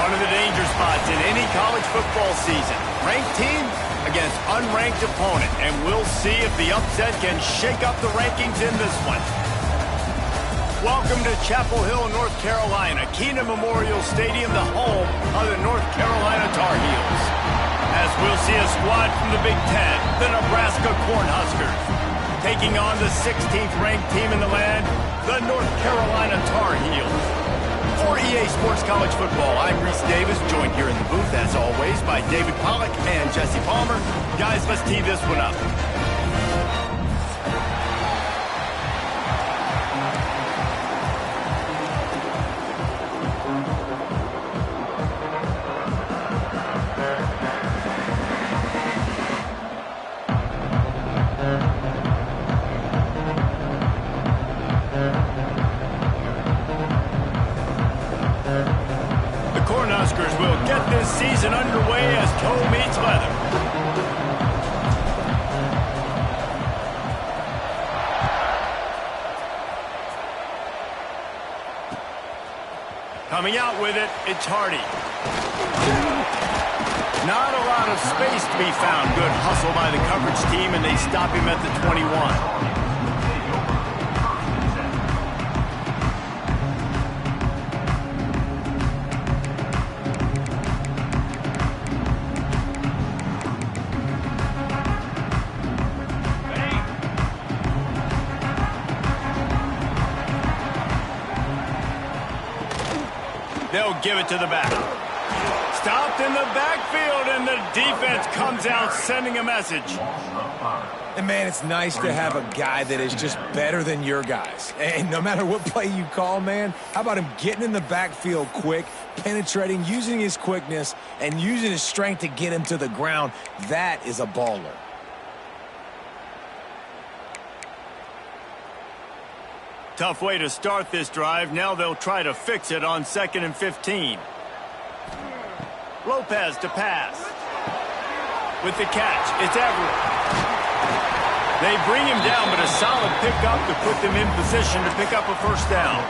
One of the danger spots in any college football season. Ranked team against unranked opponent. And we'll see if the upset can shake up the rankings in this one. Welcome to Chapel Hill, North Carolina. Keenan Memorial Stadium, the home of the North Carolina Tar Heels. As we'll see a squad from the Big Ten, the Nebraska Cornhuskers, taking on the 16th ranked team in the land, the North Carolina Tar Heels. For EA Sports College Football, I'm Reese Davis, joined here in the booth, as always, by David Pollack and Jesse Palmer. Guys, let's tee this one up. Cornhuskers will get this season underway as toe meets leather. Coming out with it, it's Hardy. Not a lot of space to be found. Good hustle by the coverage team, and they stop him at the 21. They'll give it to the back. Stopped in the backfield, and the defense comes out sending a message. And, man, it's nice to have a guy that is just better than your guys. And no matter what play you call, man, how about him getting in the backfield quick, penetrating, using his quickness, and using his strength to get him to the ground? That is a baller. Tough way to start this drive. Now they'll try to fix it on 2nd and 15. Lopez to pass. With the catch, it's Everett. They bring him down, but a solid pickup to put them in position to pick up a first down.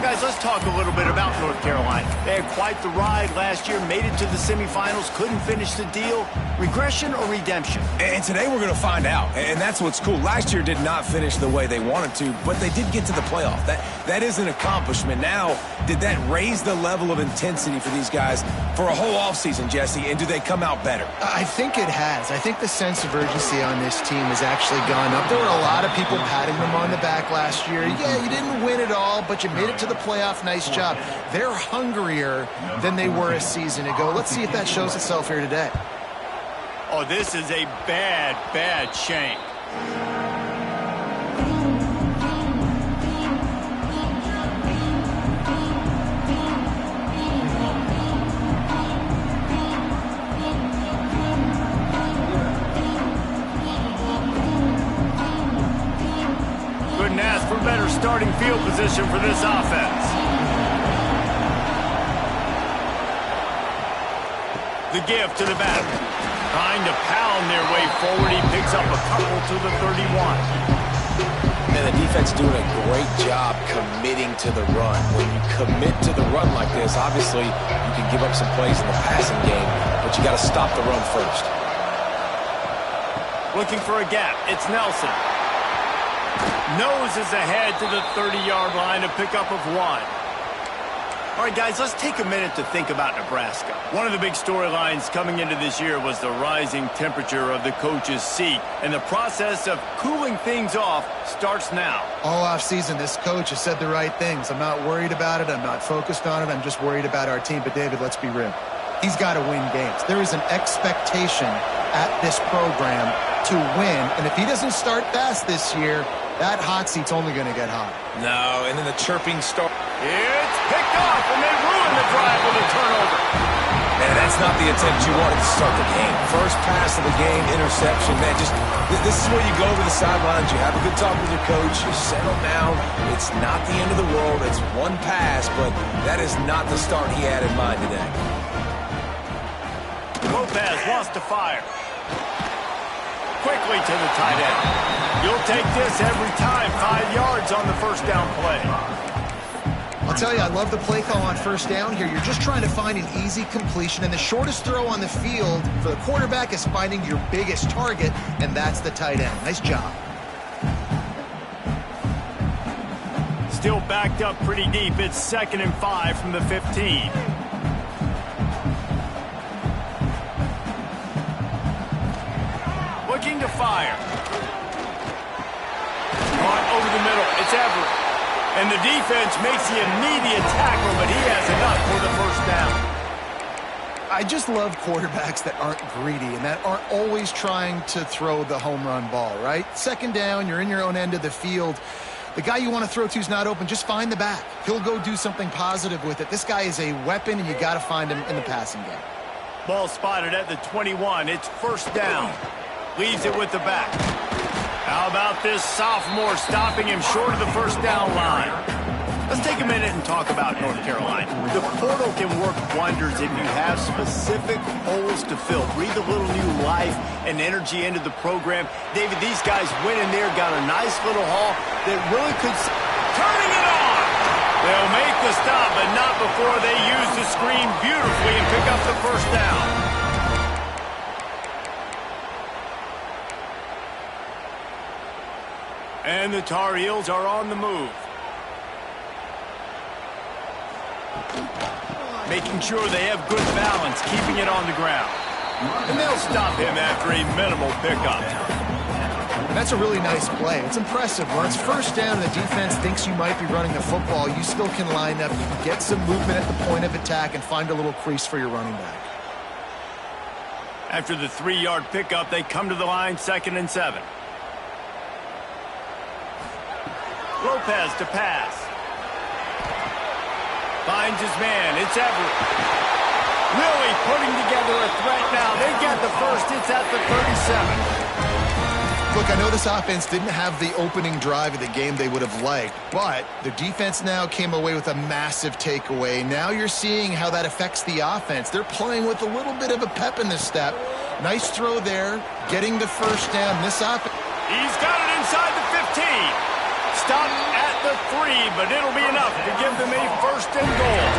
Guys, let's talk a little bit about North Carolina. They had quite the ride last year, made it to the semifinals, couldn't finish the deal. Regression or redemption? And today we're going to find out, and that's what's cool. Last year did not finish the way they wanted to, but they did get to the playoff. That is an accomplishment. Now, did that raise the level of intensity for these guys for a whole offseason, Jesse, and do they come out better? I think it has. I think the sense of urgency on this team has actually gone up. There were a lot of people patting them on the back last year. Yeah, you didn't win it all, but you made it to the playoff. Nice job. They're hungrier than they were a season ago. Let's see if that shows itself here today. Oh, this is a bad, bad shank. Couldn't ask for better starting field position for this offense. The give to the back. Trying to pound their way forward. He picks up a couple to the 31. And the defense doing a great job committing to the run. When you commit to the run like this, obviously you can give up some plays in the passing game, but you got to stop the run first. Looking for a gap. It's Nelson. Noses ahead to the 30-yard line to pick up of 1. All right, guys, let's take a minute to think about Nebraska. One of the big storylines coming into this year was the rising temperature of the coach's seat, and the process of cooling things off starts now. All offseason, this coach has said the right things. I'm not worried about it. I'm not focused on it. I'm just worried about our team. But, David, let's be real. He's got to win games. There is an expectation at this program to win, and if he doesn't start fast this year, that hot seat's only going to get hot. No, and then the chirping start. It's picked off, and they ruin the drive with a turnover. Man, that's not the attempt you wanted to start the game. First pass of the game, interception. Man, this is where you go to the sidelines. You have a good talk with your coach. You settle down. It's not the end of the world. It's one pass, but that is not the start he had in mind today. Lopez wants to fire. Quickly to the tight end. You'll take this every time. 5 yards on the first down play. I'll I'll tell you, I love the play call on first down here. You're just trying to find an easy completion, and the shortest throw on the field for the quarterback is finding your biggest target, and that's the tight end. Nice job. Still backed up pretty deep. It's 2nd and 5 from the 15. Looking to fire. Caught over the middle. It's Everett. And the defense makes the immediate tackle, but he has enough for the first down. I just love quarterbacks that aren't greedy and that aren't always trying to throw the home run ball, right? 2nd down, you're in your own end of the field. The guy you want to throw to is not open. Just find the back. He'll go do something positive with it. This guy is a weapon, and you got to find him in the passing game. Ball spotted at the 21. It's 1st down. Leaves it with the back. How about this sophomore stopping him short of the 1st down line? Let's take a minute and talk about North Carolina. The portal can work wonders if you have specific holes to fill. Breathe a little new life and energy into the program. David, these guys went in there, got a nice little haul that really could... Turning it on! They'll make the stop, but not before they use the screen beautifully and pick up the 1st down. And the Tar Heels are on the move. Making sure they have good balance, keeping it on the ground. And they'll stop him after a minimal pickup. That's a really nice play. It's impressive. When it's 1st down and the defense thinks you might be running the football, you still can line up. You can get some movement at the point of attack and find a little crease for your running back. After the 3-yard pickup, they come to the line, 2nd and 7. Lopez to pass. Finds his man. It's Everett. Really putting together a threat now. They get the 1st. It's at the 37. Look, I know this offense didn't have the opening drive of the game they would have liked, but the defense now came away with a massive takeaway. Now you're seeing how that affects the offense. They're playing with a little bit of a pep in the step. Nice throw there, getting the 1st down. This offense... He's got it inside the 15. Stop at the 3, but it'll be enough to give them a 1st and goal.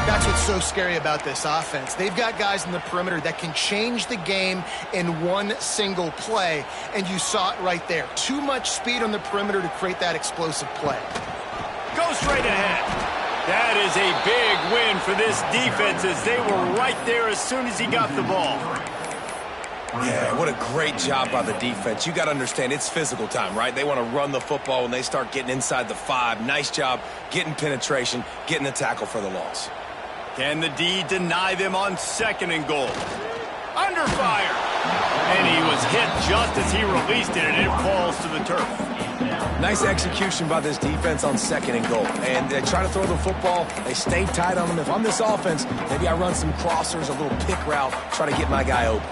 That's what's so scary about this offense. They've got guys in the perimeter that can change the game in one single play, and you saw it right there. Too much speed on the perimeter to create that explosive play. Go straight ahead. That is a big win for this defense as they were right there as soon as he got the ball. Yeah, what a great job by the defense. You got to understand, it's physical time, right? They want to run the football when they start getting inside the 5. Nice job getting penetration, getting the tackle for the loss. Can the D deny them on 2nd and goal? Under fire. And he was hit just as he released it, and it falls to the turf. Nice execution by this defense on 2nd and goal. And they try to throw the football. They stay tight on them. If I'm this offense, maybe I run some crossers, a little pick route, try to get my guy open.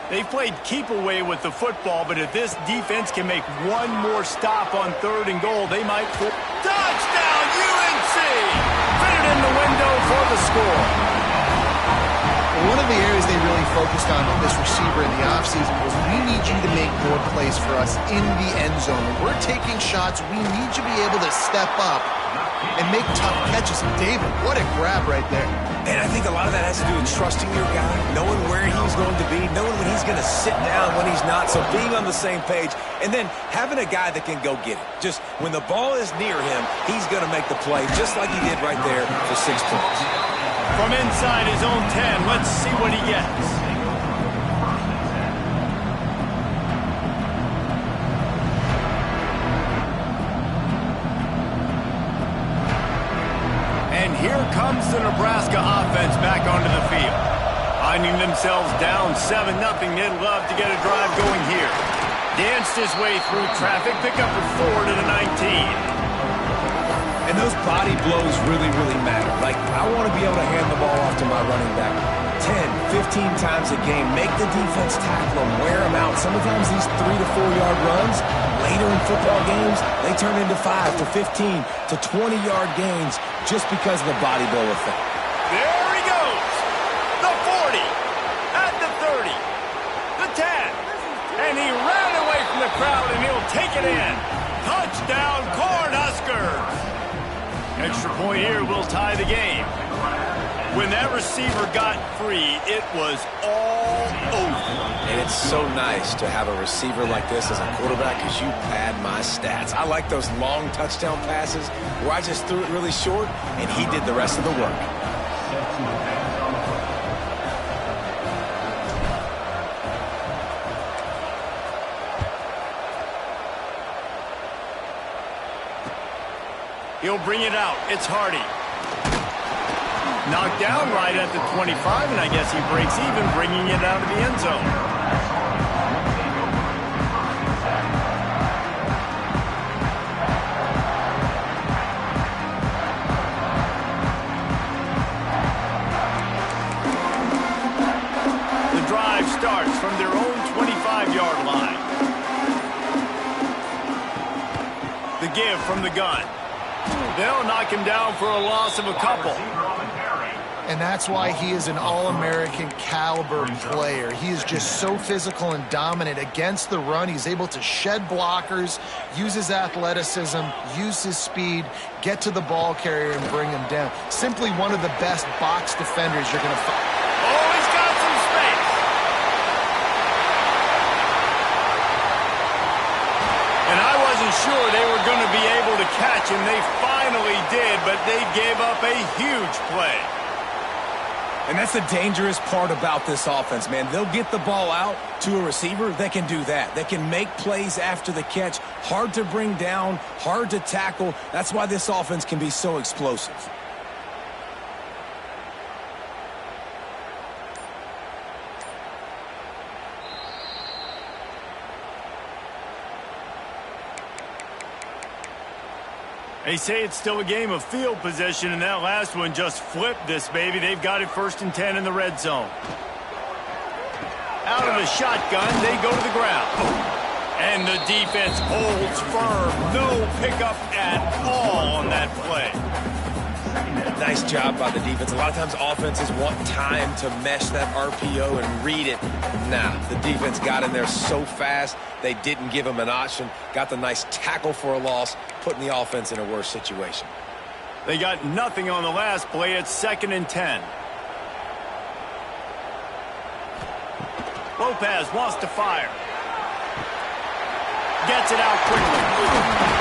They've played keep away with the football, but if this defense can make one more stop on 3rd and goal, they might... Touchdown, UNC! Fit it in the window for the score. One of the areas they really focused on with this receiver in the offseason was we need you to make more plays for us in the end zone. When we're taking shots, we need you to be able to step up and make tough catches. And David, what a grab right there. And I think a lot of that has to do with trusting your guy, knowing where he's going to be, knowing when he's going to sit down, when he's not, so being on the same page, and then having a guy that can go get it. Just when the ball is near him, he's going to make the play, just like he did right there for 6 points. From inside his own 10, let's see what he gets. And here comes the Nebraska offense back onto the field. Finding themselves down 7-0, they'd love to get a drive going here. Danced his way through traffic, pick up a 4 to the 19. And those body blows really, really matter. Like, I want to be able to hand the ball off to my running back 10, 15 times a game. Make the defense tackle them, wear them out. Sometimes these 3 to 4 yard runs, later in football games, they turn into 5 to 15 to 20-yard gains just because of the body blow effect. There he goes. The 40, at the 30, the 10. And he ran away from the crowd, and he'll take it in. Touchdown, Cornhuskers. Extra point here will tie the game. When that receiver got free, it was all over. And it's so nice to have a receiver like this as a quarterback because you pad my stats. I like those long touchdown passes where I just threw it really short and he did the rest of the work. He'll bring it out. It's Hardy. Knocked down right at the 25, and I guess he breaks even, bringing it out of the end zone. The drive starts from their own 25-yard line. The give from the gun. They'll knock him down for a loss of a couple. And that's why he is an All-American caliber player. He is just so physical and dominant against the run. He's able to shed blockers, use his athleticism, use his speed, get to the ball carrier and bring him down. Simply one of the best box defenders you're going to find. Oh, he's got some space. And I wasn't sure they were going to be able to catch him. They finally did, but they gave up a huge play. And that's the dangerous part about this offense, man. They'll get the ball out to a receiver that can do that. That can make plays after the catch. Hard to bring down, hard to tackle. That's why this offense can be so explosive. They say it's still a game of field position, and that last one just flipped this baby. They've got it 1st and 10 in the red zone. Out of the shotgun, they go to the ground. And the defense holds firm. No pickup at all on that play. Nice job by the defense. A lot of times offenses want time to mesh that RPO and read it. Nah, the defense got in there so fast, they didn't give him an option. Got the nice tackle for a loss, putting the offense in a worse situation. They got nothing on the last play. It's 2nd and 10. Lopez wants to fire. Gets it out quickly.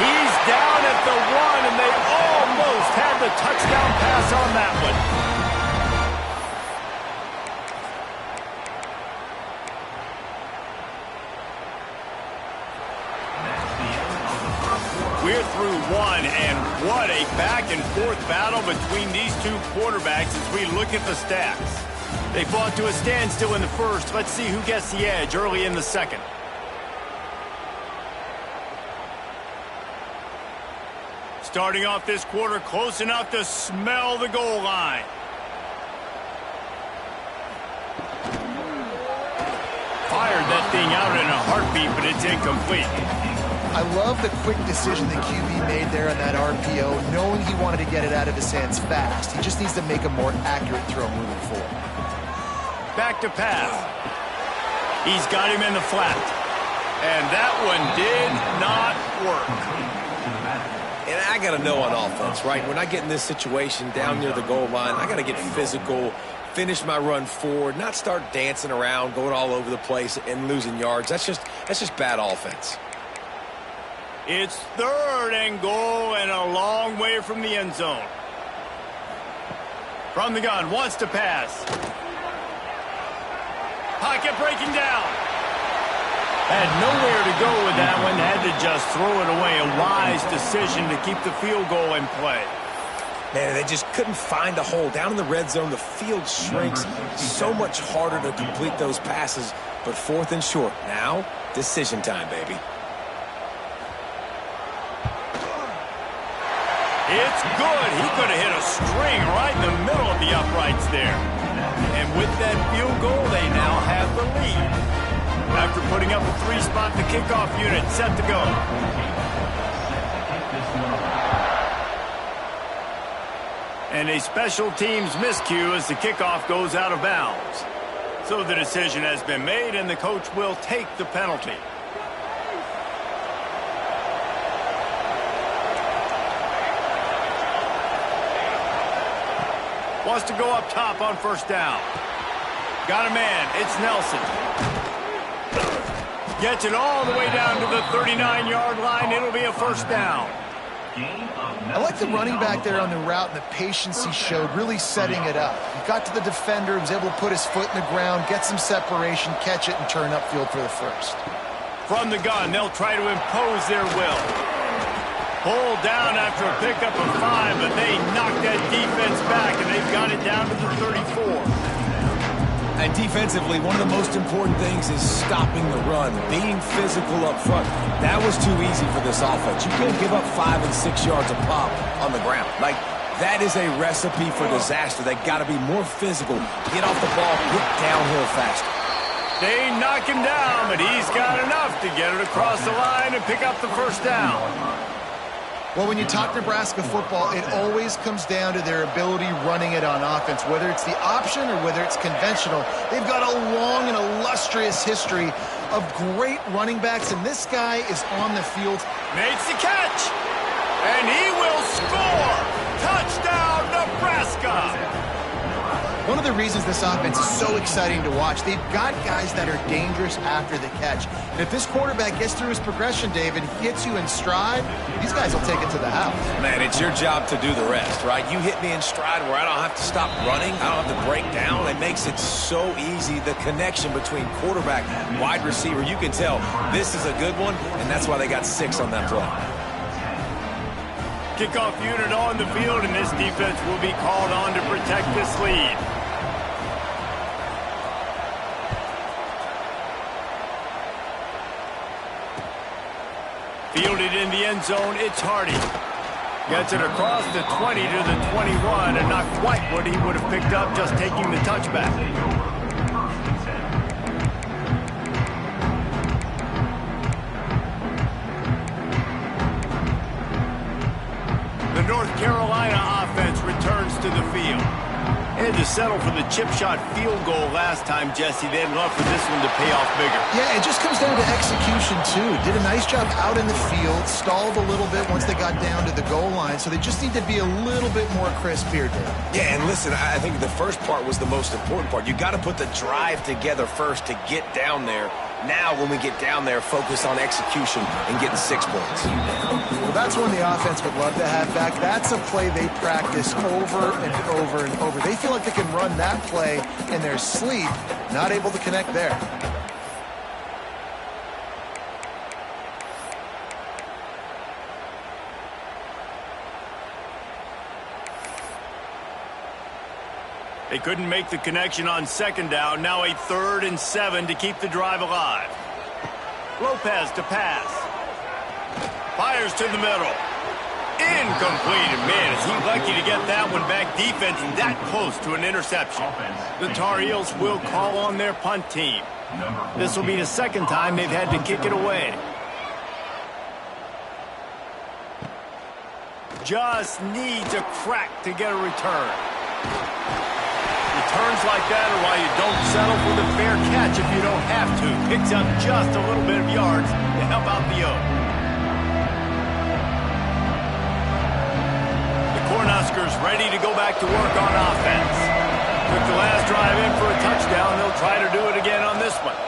He's down at the 1, and they almost had the touchdown pass on that one. We're through 1, and what a back-and-forth battle between these two quarterbacks as we look at the stats. They fought to a standstill in the first. Let's see who gets the edge early in the second. Starting off this quarter close enough to smell the goal line. Fired that thing out in a heartbeat, but it's incomplete. I love the quick decision the QB made there on that RPO, knowing he wanted to get it out of his hands fast. He just needs to make a more accurate throw moving forward. Back to pass. He's got him in the flat. And that one did not work. And I got to know on offense, right? When I get in this situation down near the goal line, I got to get physical, finish my run forward, not start dancing around, going all over the place and losing yards. That's just bad offense. It's 3rd and goal and a long way from the end zone. From the gun, wants to pass. Pocket breaking down. Had nowhere to go with that one. Had to just throw it away. A wise decision to keep the field goal in play. Man, they just couldn't find a hole. Down in the red zone, the field shrinks. So much harder to complete those passes. But 4th and short. Now, decision time, baby. It's good. He could have hit a string right in the middle of the uprights there. And with that field goal, they now have the lead. After putting up a 3-spot, the kickoff unit set to go. And a special teams miscue as the kickoff goes out of bounds. So the decision has been made, and the coach will take the penalty. Wants to go up top on first down. Got a man. It's Nelson. Gets it all the way down to the 39-yard line. It'll be a first down. I like the running back there on the route and the patience he showed, really setting it up. He got to the defender, was able to put his foot in the ground, get some separation, catch it, and turn upfield for the first. From the gun, they'll try to impose their will. Pulled down after a pickup of 5, but they knocked that defense back, and they've got it down to the 34. And defensively, one of the most important things is stopping the run, being physical up front. That was too easy for this offense. You can't give up 5 and 6 yards a pop on the ground. Like, that is a recipe for disaster. They got to be more physical, get off the ball, get downhill faster. They knock him down, but he's got enough to get it across the line and pick up the first down. Well, when you talk Nebraska football, it always comes down to their ability running it on offense. Whether it's the option or whether it's conventional, they've got a long and illustrious history of great running backs, and this guy is on the field. Makes the catch, and he will score. Touchdown, Nebraska. One of the reasons this offense is so exciting to watch, they've got guys that are dangerous after the catch. And if this quarterback gets through his progression, David, hits you in stride, these guys will take it to the house. Man, it's your job to do the rest, right? You hit me in stride where I don't have to stop running. I don't have to break down. It makes it so easy. The connection between quarterback and wide receiver, you can tell this is a good one, and that's why they got 6 on that play. Kickoff unit on the field, and this defense will be called on to protect this lead. Fielded in the end zone, it's Hardy. Gets it across the 20 to the 21, and not quite what he would have picked up just taking the touchback. The North Carolina offense returns to the field. They had to settle for the chip shot field goal last time, Jesse. They'd love for this one to pay off bigger. Yeah, it just comes down to execution, too. Did a nice job out in the field, stalled a little bit once they got down to the goal line, so they just need to be a little bit more crisp here, Dave. Yeah, and listen, I think the first part was the most important part. You got to put the drive together first to get down there. Now, when we get down there, focus on execution and getting 6 points. Well, that's one the offense would love to have back. That's a play they practice over and over and over. They feel like they can run that play in their sleep, not able to connect there. They couldn't make the connection on second down. Now a 3rd and 7 to keep the drive alive. Lopez to pass. Fires to the middle. Incomplete. And man, is he lucky to get that one back. Defense that close to an interception. The Tar Heels will call on their punt team. This will be the second time they've had to kick it away. Just needs a crack to get a return. Returns like that are why you don't settle for the fair catch if you don't have to. Picks up just a little bit of yards to help out the O. The Cornhuskers ready to go back to work on offense. Took the last drive in for a touchdown. They'll try to do it again on this one.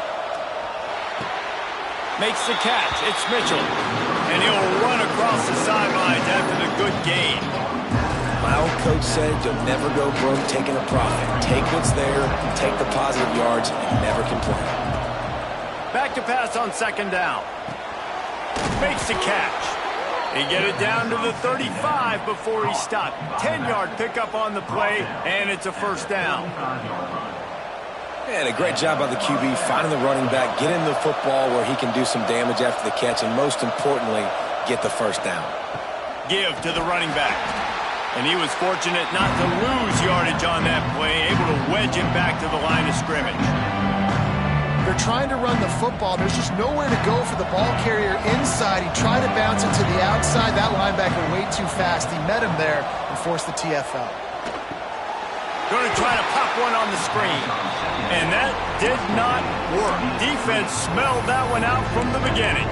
Makes the catch. It's Mitchell. And he'll run across the sidelines after the good gain. My old coach said you'll never go broke taking a profit. Take what's there, take the positive yards, and never complain. Back to pass on second down. Makes the catch. He get it down to the 35 before he stopped. 10-yard pickup on the play, and it's a first down. And a great job by the QB finding the running back, getting the football where he can do some damage after the catch, and most importantly, get the first down. Give to the running back. And he was fortunate not to lose yardage on that play, able to wedge him back to the line of scrimmage. They're trying to run the football. There's just nowhere to go for the ball carrier inside. He tried to bounce it to the outside. That linebacker way too fast. He met him there and forced the TFL. Going to try to pop one on the screen. And that did not work. Defense smelled that one out from the beginning.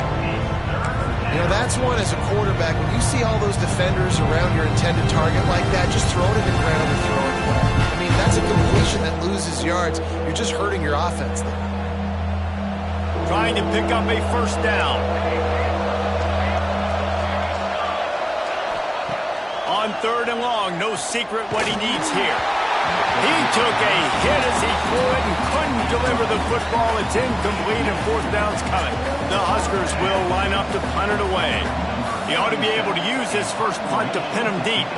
You know, that's one as a quarterback. When you see all those defenders around your intended target like that, just throw it in the ground and throw it. it's a completion that loses yards, you're just hurting your offense there. Trying to pick up a first down. On 3rd and long, no secret what he needs here. He took a hit as he threw it and couldn't deliver the football. It's incomplete and 4th down's coming. The Huskers will line up to punt it away. He ought to be able to use his first punt to pin him deep.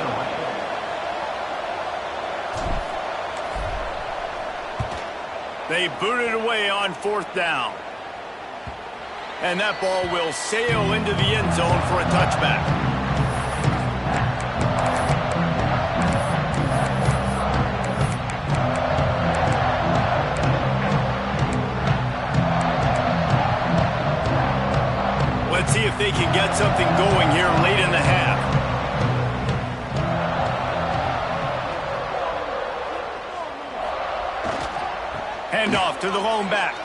They boot it away on 4th down. And that ball will sail into the end zone for a touchback. Let's see if they can get something going here late in the half. Handoff to the lone back.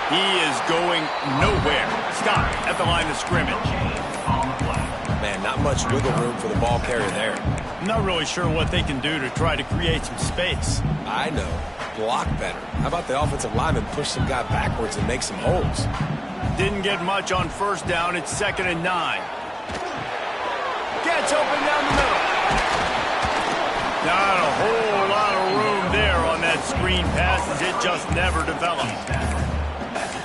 He is going nowhere. Stopped at the line of scrimmage. Man, not much wiggle room for the ball carrier there. I'm not really sure what they can do to try to create some space. I know. Block better. How about the offensive lineman push some guy backwards and make some holes? Didn't get much on 1st down. It's 2nd and 9. Gets open down the middle. Not a whole lot of room there on that screen pass as it just never developed.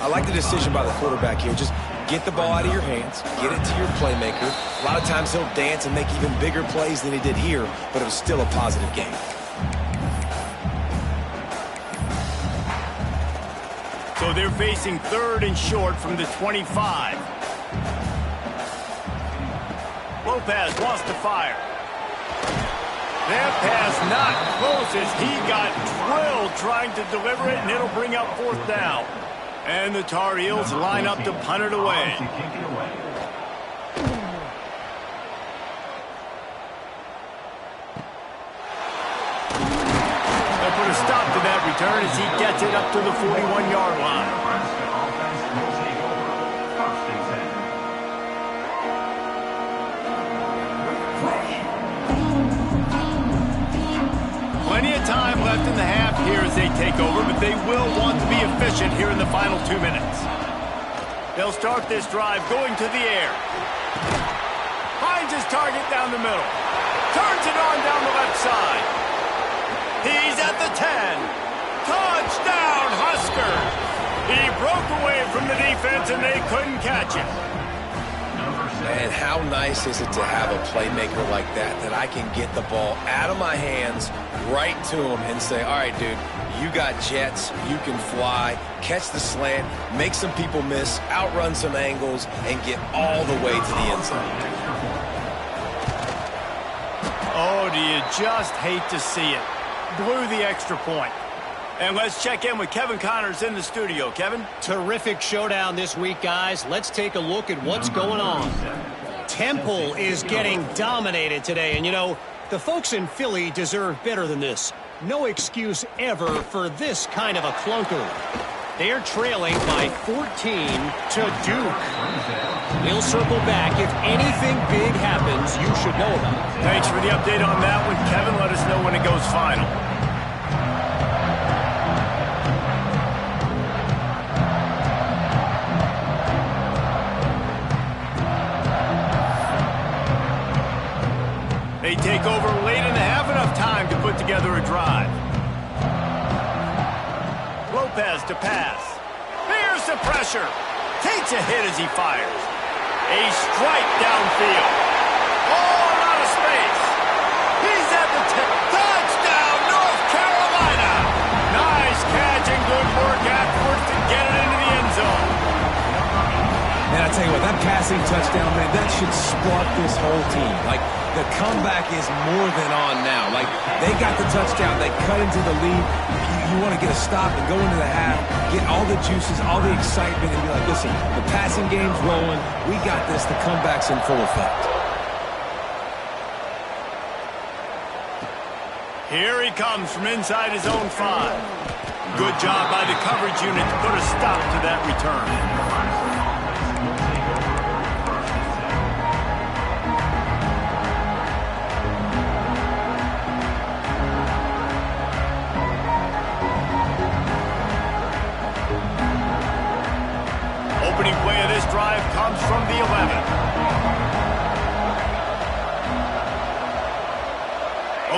I like the decision by the quarterback here. Just get the ball out of your hands, get it to your playmaker. A lot of times he'll dance and make even bigger plays than he did here, but it was still a positive game. So they're facing 3rd and short from the 25. Lopez wants to fire. That pass not close as he got drilled trying to deliver it, and it'll bring up 4th down. And the Tar Heels line up to punt it away. They'll put a stop to that return as he gets it up to the 41-yard line. Plenty of time left in the half here as they take over, but they will want to be efficient here in the final 2 minutes. They'll start this drive going to the air. Finds his target down the middle. Turns it on down the left side. He's at the 10. Touchdown, Huskers! He broke away from the defense and they couldn't catch him. And how nice is it to have a playmaker like that I can get the ball out of my hands, right to him, and say, all right, dude, you got jets, you can fly, catch the slant, make some people miss, outrun some angles, and get all the way to the end zone. Oh, do you just hate to see it? Blew the extra point. And let's check in with Kevin Connors in the studio. Kevin? Terrific showdown this week, guys. Let's take a look at what's going on. Temple is getting dominated today. And, you know, the folks in Philly deserve better than this. No excuse ever for this kind of a clunker. They're trailing by 14 to Duke. We'll circle back. If anything big happens, you should know about it. Thanks for the update on that one, Kevin. Let us know when it goes final. They take over late in the half, enough time to put together a drive. Lopez to pass. Here's the pressure. Takes a hit as he fires. A strike downfield. All out of space. He's at the touchdown, North Carolina. Nice catch and good work afterwards to get it into the end zone. Man, I tell you what, that passing touchdown, man, that should spark this whole team. Like, the comeback is more than on now. Like, they got the touchdown. They cut into the lead. You want to get a stop and go into the half, get all the juices, all the excitement, and be like, listen, the passing game's rolling. We got this. The comeback's in full effect. Here he comes from inside his own 5. Good job by the coverage unit to put a stop to that return.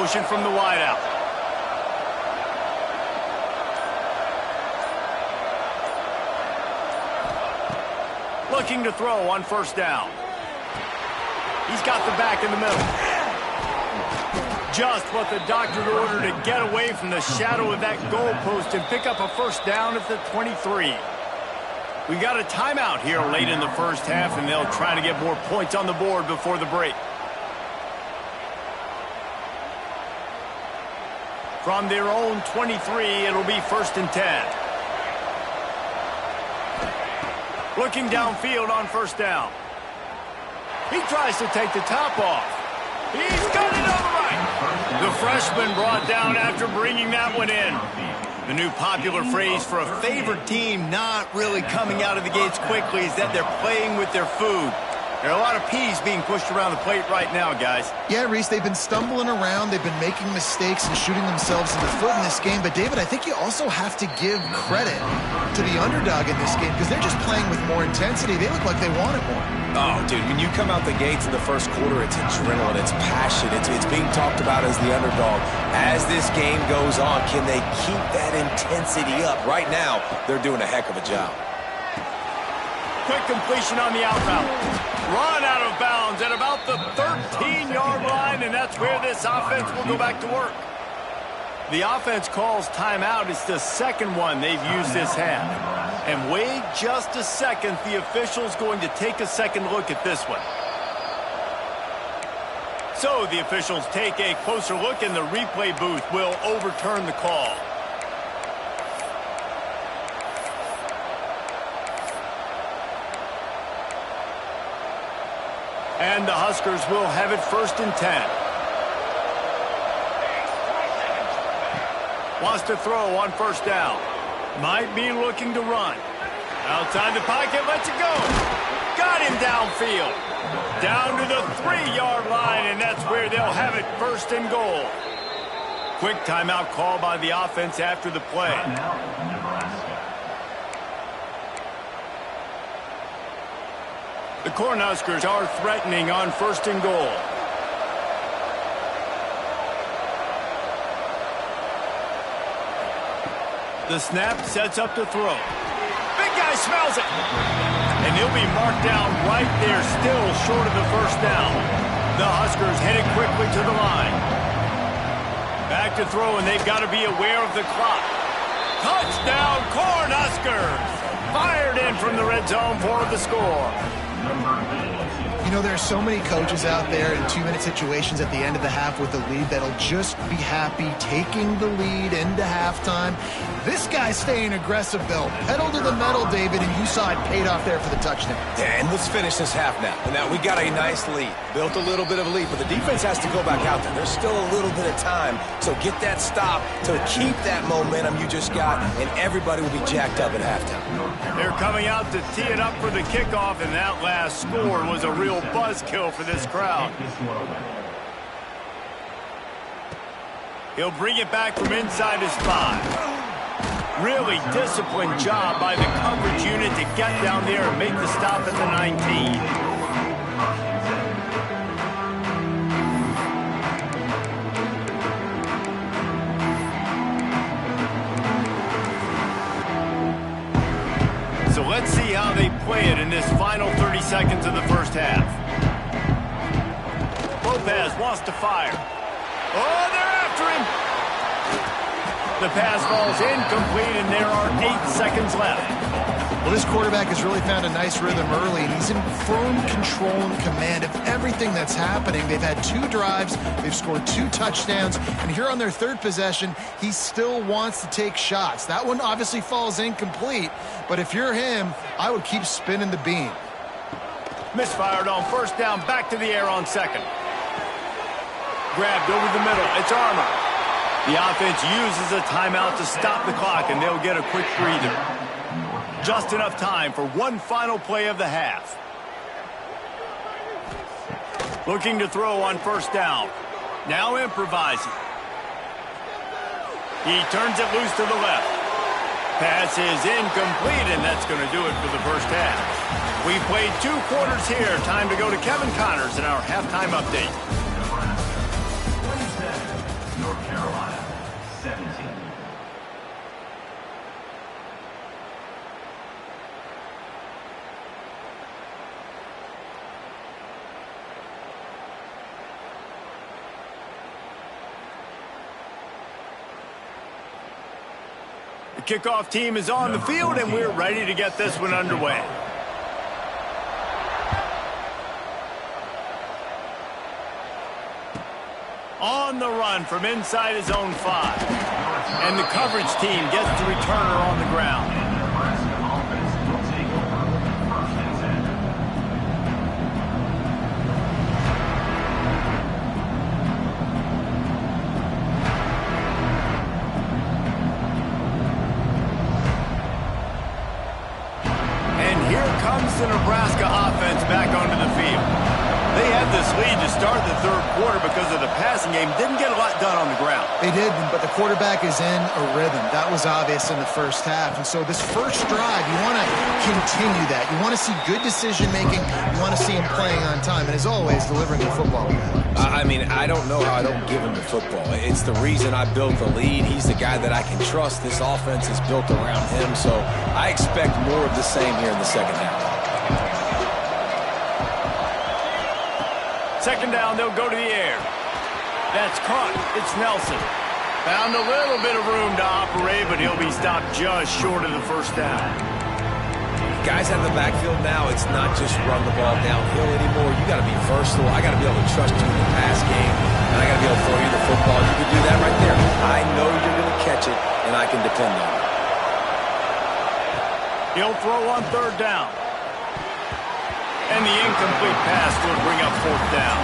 motion from the wideout. Looking to throw on first down. He's got the back in the middle. Just what the doctor ordered to get away from the shadow of that goalpost and pick up a first down at the 23. We got a timeout here late in the first half, and they'll try to get more points on the board before the break. From their own 23, it'll be 1st and 10. Looking downfield on first down. He tries to take the top off. He's got it on the right. The freshman brought down after bringing that one in. The new popular phrase for a favored team not really coming out of the gates quickly is that they're playing with their food. There are a lot of peas being pushed around the plate right now, guys. Yeah, Reese, they've been stumbling around. They've been making mistakes and shooting themselves in the foot in this game. But, David, I think you also have to give credit to the underdog in this game because they're just playing with more intensity. They look like they want it more. Oh, dude, when you come out the gates in the first quarter, it's adrenaline, it's passion, it's being talked about as the underdog. As this game goes on, can they keep that intensity up? Right now, they're doing a heck of a job. Quick completion on the out route. Run out of bounds at about the 13-yard line, and that's where this offense will go back to work. The offense calls timeout. It's the second one they've used this half. And wait just a second. The official's going to take a second look at this one. So the officials take a closer look, and the replay booth will overturn the call. And the Huskers will have it 1st and 10. Wants to throw on first down. Might be looking to run. Outside the pocket, lets it go. Got him downfield. Down to the 3-yard line, and that's where they'll have it 1st and goal. Quick timeout call by the offense after the play. The Cornhuskers are threatening on 1st and goal. The snap sets up the throw. Big guy smells it. And he'll be marked down right there, still short of the first down. The Huskers headed quickly to the line. Back to throw, and they've got to be aware of the clock. Touchdown, Cornhuskers! Fired in from the red zone for the score. You know, there are so many coaches out there in 2-minute situations at the end of the half with the lead that'll just be happy taking the lead into halftime. This guy's staying aggressive, though. Pedal to the metal, David, and you saw it paid off there for the touchdown. And let's finish this half now. And now we got a nice lead. Built a little bit of a lead, but the defense has to go back out there. There's still a little bit of time. So get that stop to keep that momentum you just got, and everybody will be jacked up at halftime. They're coming out to tee it up for the kickoff, and that last score was a real buzzkill for this crowd. He'll bring it back from inside his 5. Really disciplined job by the coverage unit to get down there and make the stop at the 19. So let's see how they play it in this final 30 seconds of the first half. Lopez wants to fire. Oh, they're after him. The pass falls incomplete, and there are 8 seconds left. Well, this quarterback has really found a nice rhythm early, and he's in firm control and command of everything that's happening. They've had 2 drives. They've scored 2 touchdowns. And here on their 3rd possession, he still wants to take shots. That one obviously falls incomplete, but if you're him, I would keep spinning the beam. Misfired on first down, back to the air on 2nd. Grabbed over the middle. It's Armour. The offense uses a timeout to stop the clock, and they'll get a quick breather. Just enough time for one final play of the half. Looking to throw on first down. Now improvising. He turns it loose to the left. Pass is incomplete, and that's going to do it for the first half. We played 2 quarters here. Time to go to Kevin Connors in our halftime update. kickoff team is on the field, and we're ready to get this one underway. On the run from inside his own 5. And the coverage team gets the returner on the ground. And here comes the Nebraska offense back onto the field. They had this lead to start the third quarter because of the passing game. Didn't get a lot done on the ground. They didn't, but the quarterback is in a rhythm. That was obvious in the first half. And so this first drive, you want to continue that. You want to see good decision-making. You want to see him playing on time. And as always, delivering the football. I mean, I don't know how I don't give him the football. It's the reason I built the lead. He's the guy that I can trust. This offense is built around him. So I expect more of the same here in the second half. Second down, they'll go to the air. That's caught. It's Nelson. Found a little bit of room to operate, but he'll be stopped just short of the first down. Guys out of the backfield now, it's not just run the ball downhill anymore. You got to be versatile. I got to be able to trust you in the pass game, and I got to be able to throw you the football. You can do that right there. I know you're going to catch it, and I can depend on it. He'll throw on third down. And the incomplete pass will bring up fourth down.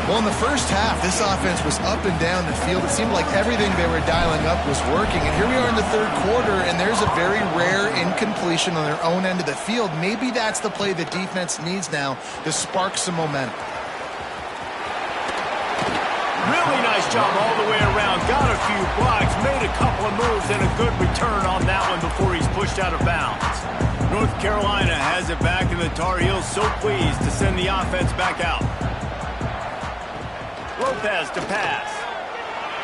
Well, in the first half, this offense was up and down the field. It seemed like everything they were dialing up was working. And here we are in the third quarter, and there's a very rare incompletion on their own end of the field. Maybe that's the play the defense needs now to spark some momentum. Really nice job all the way around. Got a few blocks, made a couple of moves, and a good return on that one before he's pushed out of bounds. North Carolina has it back, and the Tar Heels so pleased to send the offense back out. Lopez to pass.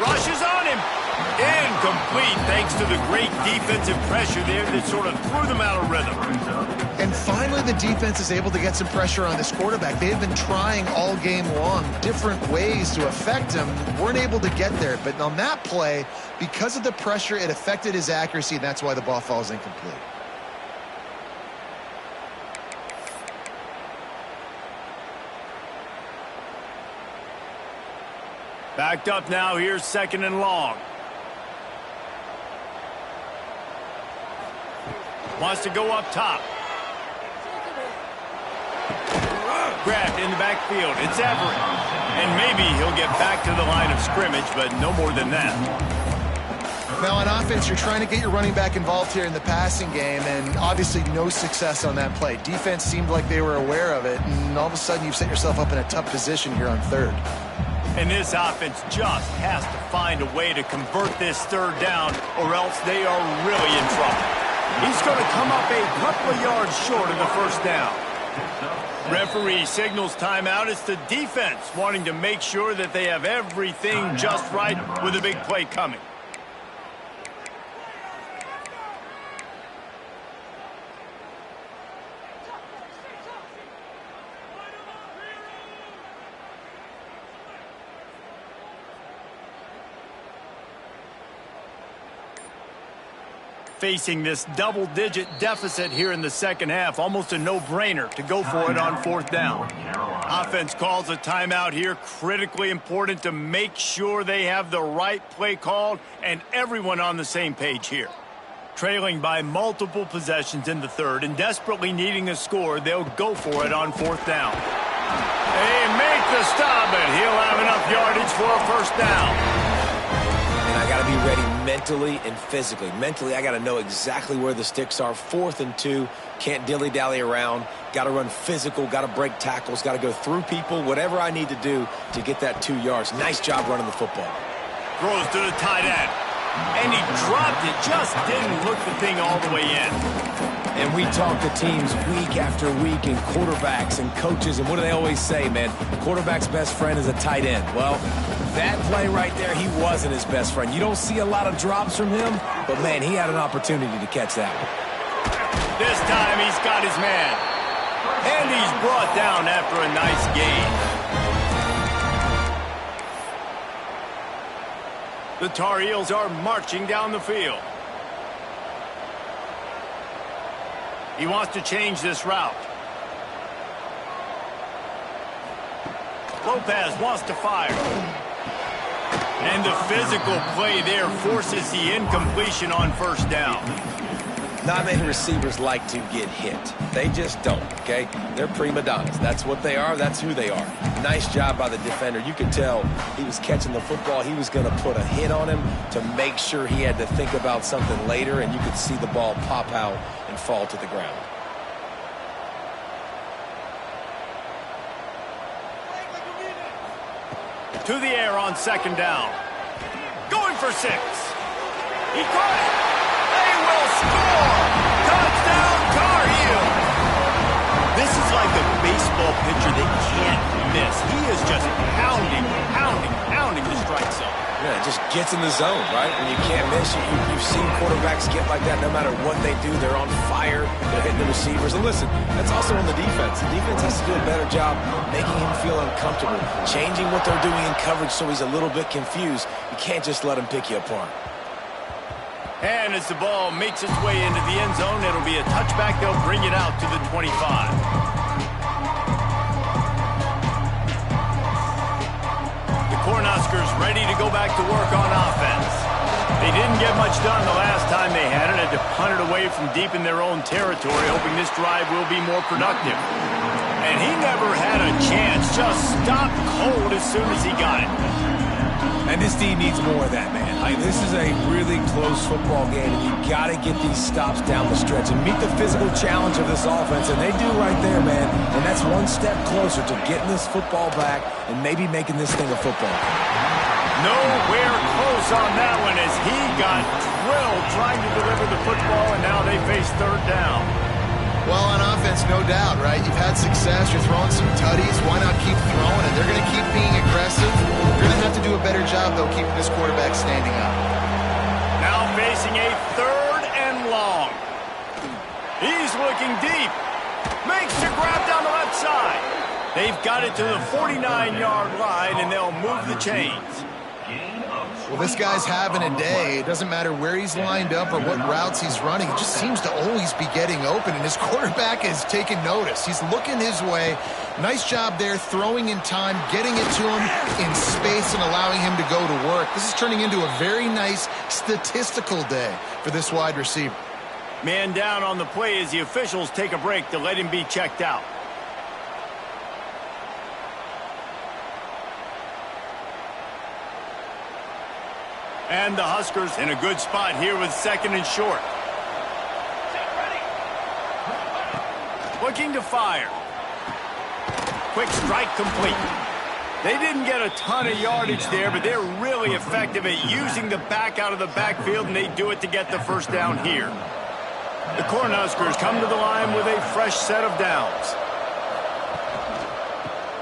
Rushes on him. Incomplete thanks to the great defensive pressure there that sort of threw them out of rhythm. And finally, the defense is able to get some pressure on this quarterback. They've been trying all game long different ways to affect him. Weren't able to get there. But on that play, because of the pressure, it affected his accuracy, and that's why the ball falls incomplete. Backed up now, here's second and long. Wants to go up top. Grabbed in the backfield. It's Everett. And maybe he'll get back to the line of scrimmage, but no more than that. Now, on offense, you're trying to get your running back involved here in the passing game, and obviously no success on that play. Defense seemed like they were aware of it, and all of a sudden you've set yourself up in a tough position here on third. And this offense just has to find a way to convert this third down, or else they are really in trouble. He's going to come up a couple of yards short of the first down. Referee signals timeout. It's the defense wanting to make sure that they have everything just right with a big play coming. Facing this double-digit deficit here in the second half, almost a no-brainer to go for it on fourth down. Offense calls a timeout here, critically important to make sure they have the right play called and everyone on the same page here. Trailing by multiple possessions in the third and desperately needing a score, they'll go for it on fourth down. They make the stop, and he'll have enough yardage for a first down. And I got to be ready mentally and physically. Mentally, I got to know exactly where the sticks are. 4th and 2, can't dilly-dally around. Got to run physical, got to break tackles, got to go through people, whatever I need to do to get that 2 yards. Nice job running the football. Throws to the tight end. And he dropped it, just didn't look the thing all the way in. And we talk to teams week after week and quarterbacks and coaches, and what do they always say, man? Quarterback's best friend is a tight end. Well, that play right there, he wasn't his best friend. You don't see a lot of drops from him, but, man, he had an opportunity to catch that one. This time he's got his man. And he's brought down after a nice gain. The Tar Heels are marching down the field. He wants to change this route. Lopez wants to fire. And the physical play there forces the incompletion on first down. Not many receivers like to get hit. They just don't, okay? They're prima donnas. That's what they are. That's who they are. Nice job by the defender. You could tell he was catching the football. He was going to put a hit on him to make sure he had to think about something later, and you could see the ball pop out and fall to the ground. To the air on second down. Going for 6. He caught it. They will score. Touchdown, Tar Heel. This is like a baseball pitcher that can't miss. He is just pounding the strike zone. Yeah, it just gets in the zone, right? When you can't miss, you've seen quarterbacks get like that no matter what they do. They're on fire. They're hitting the receivers. And listen, that's also on the defense. The defense has to do a better job making him feel uncomfortable, changing what they're doing in coverage so he's a little bit confused. You can't just let him pick you apart. And as the ball makes its way into the end zone, it'll be a touchback. They'll bring it out to the 25. Cornhuskers ready to go back to work on offense. They didn't get much done the last time they had it. Had to punt it away from deep in their own territory, hoping this drive will be more productive. And he never had a chance. Just stopped cold as soon as he got it. And this team needs more of that, man. This is a really close football game, and you got to get these stops down the stretch and meet the physical challenge of this offense, and they do right there, man. And that's one step closer to getting this football back and maybe making this thing a football. Nowhere close on that one as he got drilled trying to deliver the football, and now they face third down. Well, on offense, no doubt, right? You've had success. You're throwing some tutties. Why not keep throwing it? They're going to keep being aggressive. You're going to have to do a better job, though, keeping this quarterback standing up. Now facing a third and long. He's looking deep. Makes the grab down the left side. They've got it to the 49-yard line, and they'll move the chains. Well, this guy's having a day. It doesn't matter where he's lined up or what routes he's running. He just seems to always be getting open, and his quarterback is taking notice. He's looking his way. Nice job there, throwing in time, getting it to him in space and allowing him to go to work. This is turning into a very nice statistical day for this wide receiver. Man down on the play as the officials take a break to let him be checked out. And the Huskers in a good spot here with second and short. Looking to fire. Quick strike complete. They didn't get a ton of yardage there, but they're really effective at using the back out of the backfield, and they do it to get the first down here. The Cornhuskers come to the line with a fresh set of downs.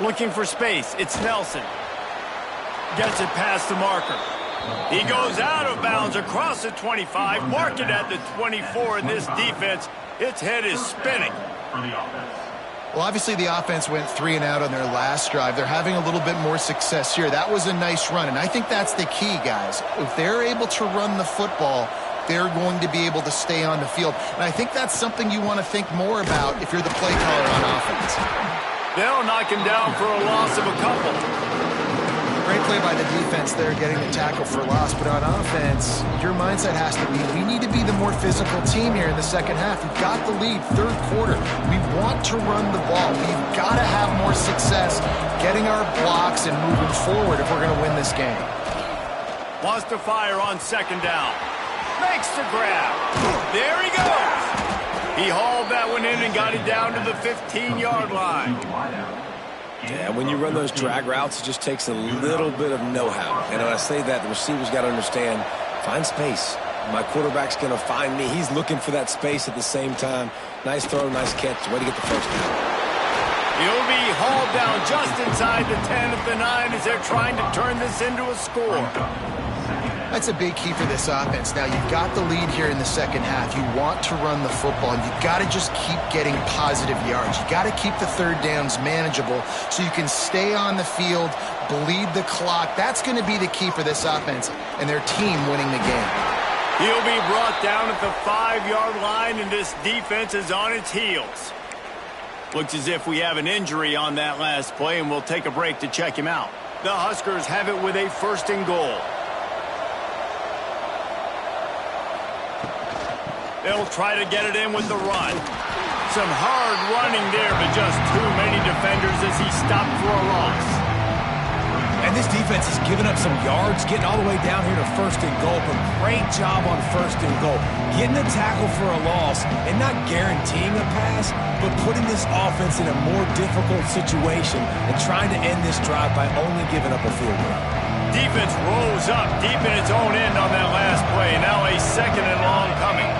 Looking for space. It's Nelson. Gets it past the marker. He goes out of bounds across the 25, mark it at the 24, and this defense, its head is spinning. Well, obviously the offense went 3 and out on their last drive. They're having a little bit more success here. That was a nice run, and I think that's the key, guys. If they're able to run the football, they're going to be able to stay on the field. And I think that's something you want to think more about if you're the play caller on offense. They'll knock him down for a loss of a couple. Great play by the defense there, getting the tackle for loss. But on offense, your mindset has to be, we need to be the more physical team here in the second half. We've got the lead, third quarter. We want to run the ball. We've got to have more success getting our blocks and moving forward if we're going to win this game. Wants to fire on second down. Makes the grab. There he goes. He hauled that one in and got it down to the 15-yard line. Yeah, when you run those drag routes, it just takes a little bit of know-how. And when I say that, the receiver's got to understand, find space. My quarterback's going to find me. He's looking for that space at the same time. Nice throw, nice catch. Way to get the first down. He'll be hauled down just inside the 10 of the 9 as they're trying to turn this into a score. That's a big key for this offense. Now, you've got the lead here in the second half. You want to run the football, and you've got to just keep getting positive yards. You've got to keep the third downs manageable so you can stay on the field, bleed the clock. That's going to be the key for this offense and their team winning the game. He'll be brought down at the 5-yard line, and this defense is on its heels. Looks as if we have an injury on that last play, and we'll take a break to check him out. The Huskers have it with a 1st and goal. They'll try to get it in with the run. Some hard running there, but just too many defenders as he stopped for a loss. And this defense has given up some yards, getting all the way down here to 1st and goal, but great job on 1st and goal. Getting a tackle for a loss and not guaranteeing a pass, but putting this offense in a more difficult situation and trying to end this drive by only giving up a field goal. Defense rose up deep in its own end on that last play. Now a 2nd and long coming.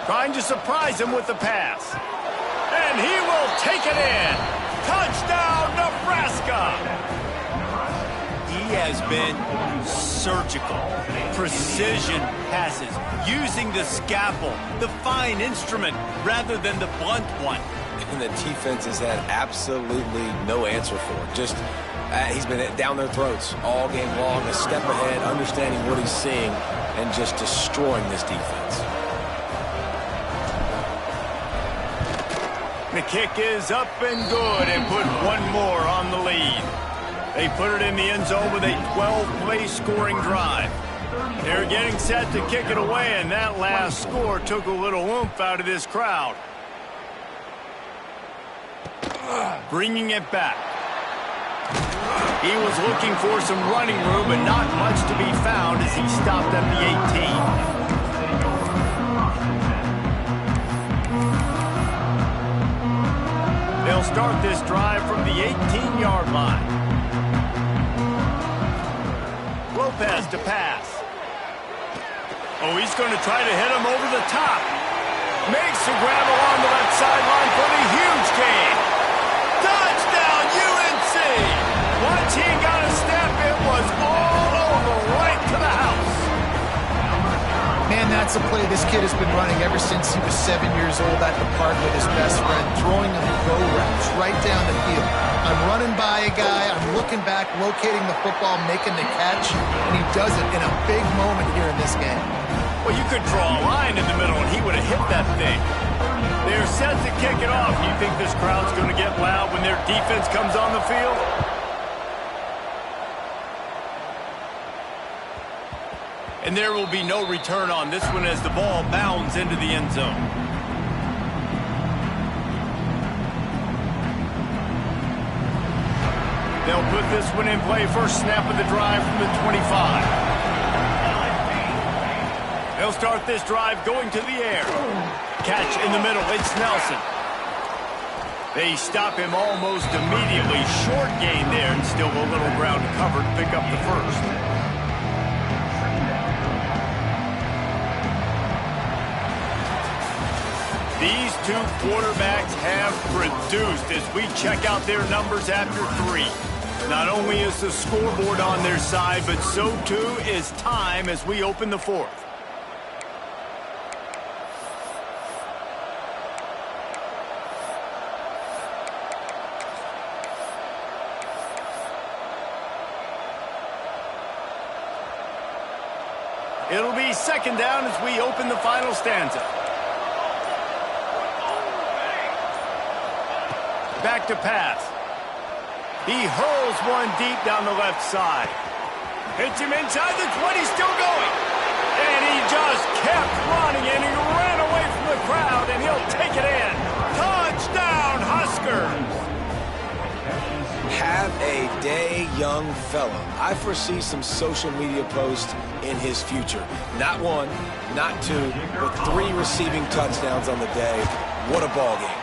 Trying to surprise him with the pass. And he will take it in. Touchdown, Nebraska! He has been surgical. Precision passes. Using the scalpel, the fine instrument, rather than the blunt one. And the defense has had absolutely no answer for it. Just, he's been down their throats all game long, a step ahead, understanding what he's seeing, and just destroying this defense. The kick is up and good and put one more on the lead. They put it in the end zone with a 12-play scoring drive. They're getting set to kick it away, and that last score took a little oomph out of this crowd. Bringing it back. He was looking for some running room, but not much to be found as he stopped at the 18. They'll start this drive from the 18-yard line. Lopez to pass. Oh, he's going to try to hit him over the top. Makes the grab along the left sideline for the huge gain. Touchdown, UNC! Once he got a step, it was all over, right to the house. Man, that's a play this kid has been running ever since he was 7 years old at the park with his best friend, throwing him go routes right down the field. I'm running by a guy, I'm looking back, locating the football, making the catch, and he does it in a big moment here in this game. Well, you could draw a line in the middle, and he would have hit that thing. They're set to kick it off. You think this crowd's going to get loud when their defense comes on the field? And there will be no return on this one as the ball bounds into the end zone. They'll put this one in play. First snap of the drive from the 25. They'll start this drive going to the air. Catch in the middle. It's Nelson. They stop him almost immediately. Short gain there and still a little ground covered to pick up the first. These two quarterbacks have produced as we check out their numbers after 3. Not only is the scoreboard on their side, but so too is time as we open the 4th. It'll be 2nd down as we open the final stanza. Back to pass. He hurls one deep down the left side. Hits him inside the 20, still going. And he just kept running, and he ran away from the crowd, and he'll take it in. Touchdown, Huskers! Have a day, young fella. I foresee some social media posts in his future. Not 1, not 2, but 3 receiving touchdowns on the day. What a ball game.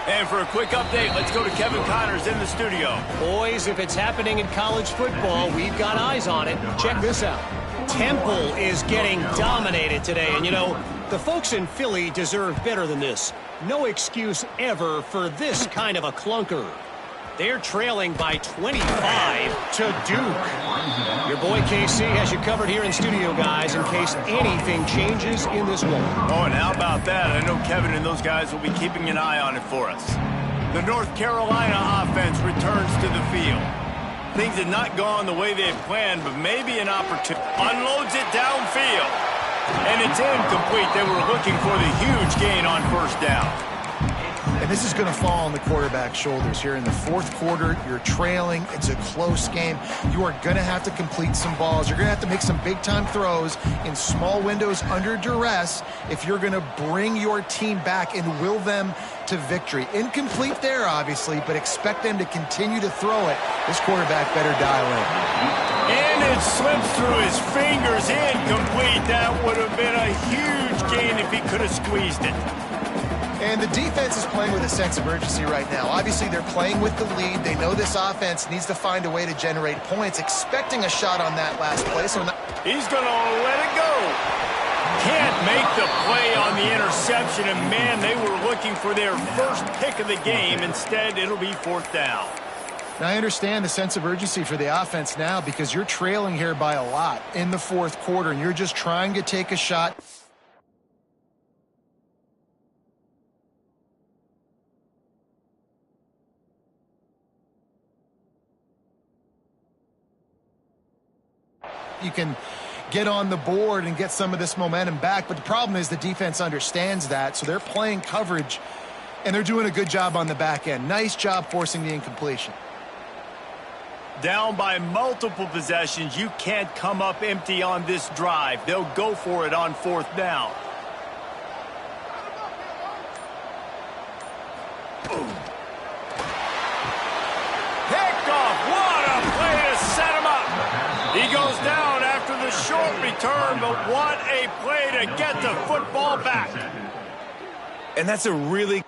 And for a quick update, let's go to Kevin Connors in the studio. Boys, if it's happening in college football, we've got eyes on it. Check this out. Temple is getting dominated today. And, you know, the folks in Philly deserve better than this. No excuse ever for this kind of a clunker. They're trailing by 25 to Duke. Your boy KC has you covered here in studio, guys, in case anything changes in this one. Oh, and how about that? I know Kevin and those guys will be keeping an eye on it for us. The North Carolina offense returns to the field. Things had not gone the way they had planned, but maybe an opportunity. Unloads it downfield. And it's incomplete. They were looking for the huge gain on first down. And this is going to fall on the quarterback's shoulders here in the fourth quarter. You're trailing. It's a close game. You are going to have to complete some balls. You're going to have to make some big-time throws in small windows under duress if you're going to bring your team back and will them to victory. Incomplete there, obviously, but expect them to continue to throw it. This quarterback better dial in. And it slips through his fingers. Incomplete. That would have been a huge gain if he could have squeezed it. And the defense is playing with a sense of urgency right now. Obviously, they're playing with the lead. They know this offense needs to find a way to generate points, expecting a shot on that last play. So he's going to let it go. Can't make the play on the interception, and man, they were looking for their first pick of the game. Instead, it'll be fourth down. Now, I understand the sense of urgency for the offense now because you're trailing here by a lot in the fourth quarter, and you're just trying to take a shot. You can get on the board and get some of this momentum back, but the problem is the defense understands that, so they're playing coverage, and they're doing a good job on the back end. Nice job forcing the incompletion. Down by multiple possessions, you can't come up empty on this drive. They'll go for it on fourth down. Picked off. What a play to set him up. He goes down after the short return, but what a play to get the football back. And that's a really...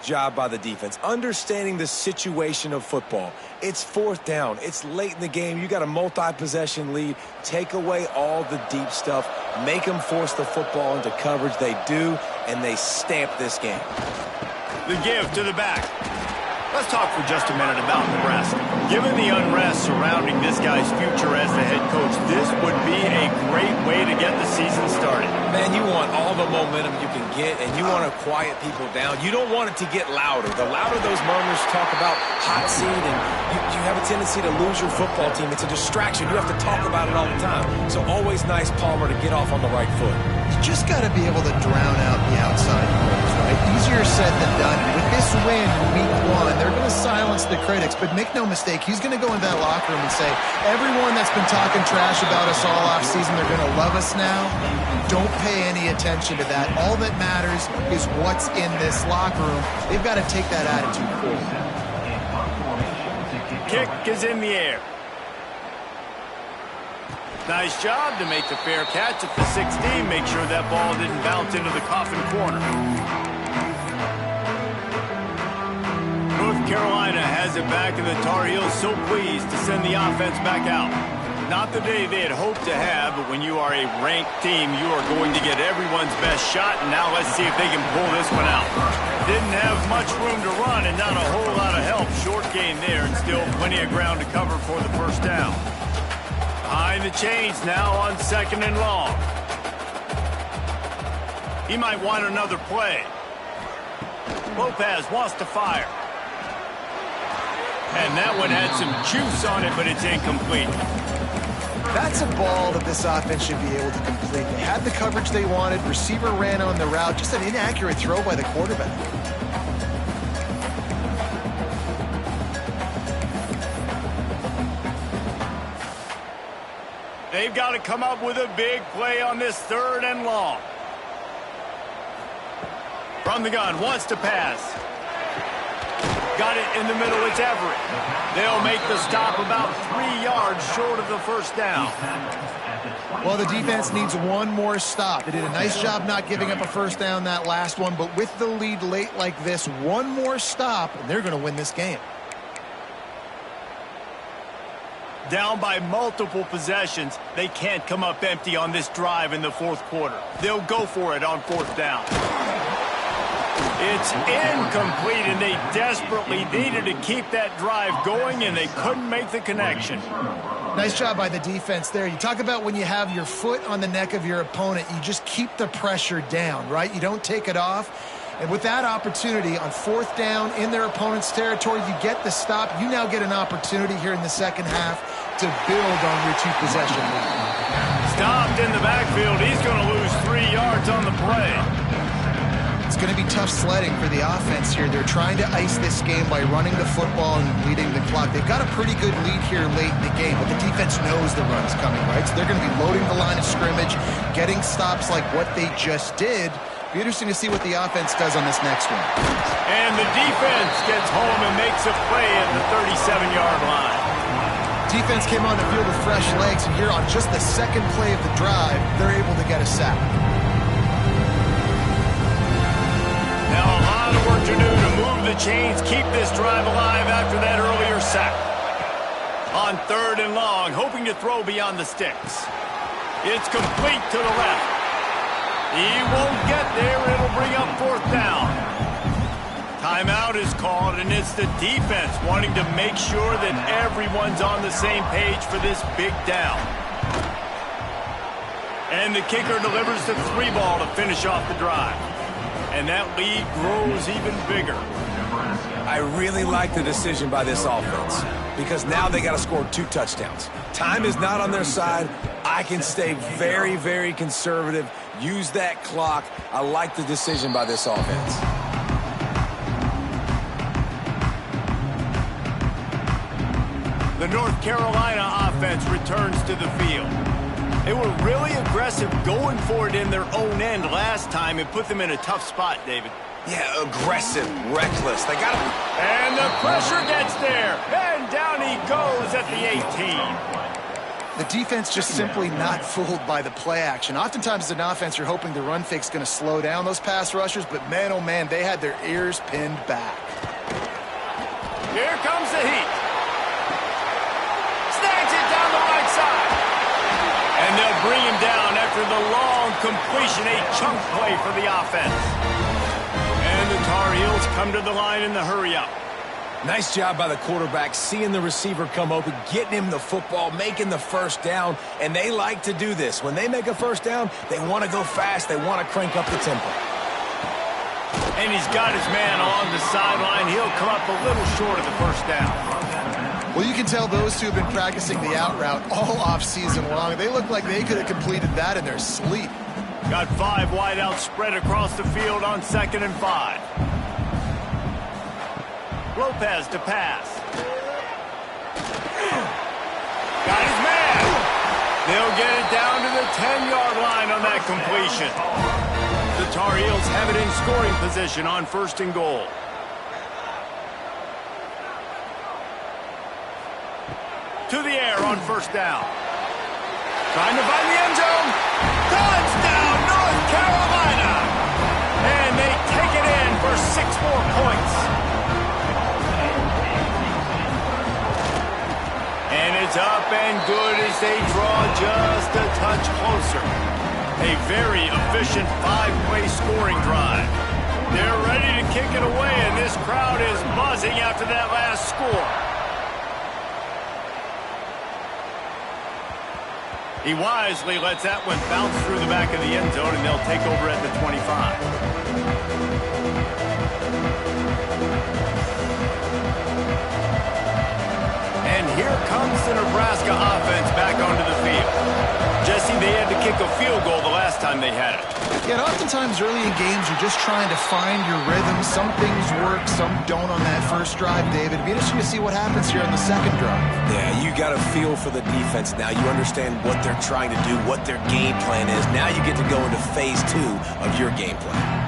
job by the defense, understanding the situation of football. It's fourth down. It's late in the game. You got a multi-possession lead. Take away all the deep stuff. Make them force the football into coverage. They do, and they stamp this game. The give to the back. Let's talk for just a minute about Nebraska. Given the unrest surrounding this guy's future as the head coach, this would be a great way to get the season started. Man, you want all the momentum you can get, and you want to quiet people down. You don't want it to get louder. The louder those murmurs talk about hot seat, and you have a tendency to lose your football team. It's a distraction. You have to talk about it all the time. So always nice, Palmer, to get off on the right foot. You just got to be able to drown out the outside noise, right? Easier said than done. And with this win in week one, they're going to silence the critics, but make no mistake, he's going to go into that locker room and say, everyone that's been talking trash about us all offseason, they're going to love us now. Don't pay any attention to that. All that matters is what's in this locker room. They've got to take that attitude forward. Kick is in the air. Nice job to make the fair catch at the 16. Make sure that ball didn't bounce into the coffin corner. North Carolina has it back, and the Tar Heels so pleased to send the offense back out. Not the day they had hoped to have, but when you are a ranked team, you are going to get everyone's best shot, and now let's see if they can pull this one out. Didn't have much room to run and not a whole lot of help. Short gain there, and still plenty of ground to cover for the first down. Behind the chains now on second and long. He might want another play. Lopez wants to fire. And that one had some juice on it, but it's incomplete. That's a ball that this offense should be able to complete. They had the coverage they wanted. Receiver ran on the route. Just an inaccurate throw by the quarterback. They've got to come up with a big play on this third and long. From the gun, wants to pass. Got it in the middle, it's Everett. They'll make the stop about 3 yards short of the first down. Well, the defense needs one more stop. They did a nice job not giving up a first down that last one, but with the lead late like this, one more stop, and they're going to win this game. Down by multiple possessions, they can't come up empty on this drive in the fourth quarter. They'll go for it on fourth down. It's incomplete, and they desperately needed to keep that drive going, and they couldn't make the connection. Nice job by the defense there. You talk about when you have your foot on the neck of your opponent, you just keep the pressure down, right? You don't take it off. And with that opportunity on 4th down in their opponent's territory, you get the stop. You now get an opportunity here in the second half to build on your 2-possession lead. Stopped in the backfield. He's going to lose 3 yards on the play. It's going to be tough sledding for the offense here. They're trying to ice this game by running the football and leading the clock. They've got a pretty good lead here late in the game, but the defense knows the run's coming, right? So they're going to be loading the line of scrimmage, getting stops like what they just did. Be interesting to see what the offense does on this next one. And the defense gets home and makes a play at the 37-yard line. Defense came on the field with fresh legs, and here on just the second play of the drive, they're able to get a sack. Now a lot of work to do to move the chains, keep this drive alive after that earlier sack. On 3rd and long, hoping to throw beyond the sticks. It's complete to the left. He won't get there. It'll bring up 4th down. Timeout is called, and it's the defense wanting to make sure that everyone's on the same page for this big down. And the kicker delivers the 3 ball to finish off the drive. And that lead grows even bigger. I really like the decision by this offense because now they got to score 2 touchdowns. Time is not on their side. I can stay very, very conservative, use that clock. I like the decision by this offense. The North Carolina offense returns to the field. They were really aggressive going for it in their own end last time and put them in a tough spot, David. Yeah, aggressive, reckless. They got him. And the pressure gets there. And down he goes at the 18. The defense just simply not fooled by the play action. Oftentimes as an offense, you're hoping the run fake's going to slow down those pass rushers, but man, oh man, they had their ears pinned back. Here comes the heat. Snatch it down the right side. And they'll bring him down after the long completion, a chunk play for the offense. And the Tar Heels come to the line in the hurry-up. Nice job by the quarterback, seeing the receiver come open, getting him the football, making the 1st down, and they like to do this. When they make a 1st down, they want to go fast, they want to crank up the tempo. And he's got his man along the sideline. He'll come up a little short of the 1st down. Well, you can tell those two have been practicing the out route all off-season long. They look like they could have completed that in their sleep. Got 5 wideouts spread across the field on 2nd and 5. Lopez to pass. Got his man. They'll get it down to the 10-yard line on that completion. The Tar Heels have it in scoring position on 1st and goal. To the air on 1st down. Trying to find the end zone. Touchdown, North Carolina! And they take it in for 6 more points. And it's up and good as they draw just a touch closer. A very efficient 5-play scoring drive. They're ready to kick it away, and this crowd is buzzing after that last score. He wisely lets that one bounce through the back of the end zone, and they'll take over at the 25. And here comes the Nebraska offense back onto the field. Jesse, they had to kick a field goal the last time they had it. Yeah, and oftentimes early in games, you're just trying to find your rhythm. Some things work, some don't on that first drive, David. It'd be interesting to see what happens here on the second drive. Yeah, you got a feel for the defense now. You understand what they're trying to do, what their game plan is. Now you get to go into phase 2 of your game plan.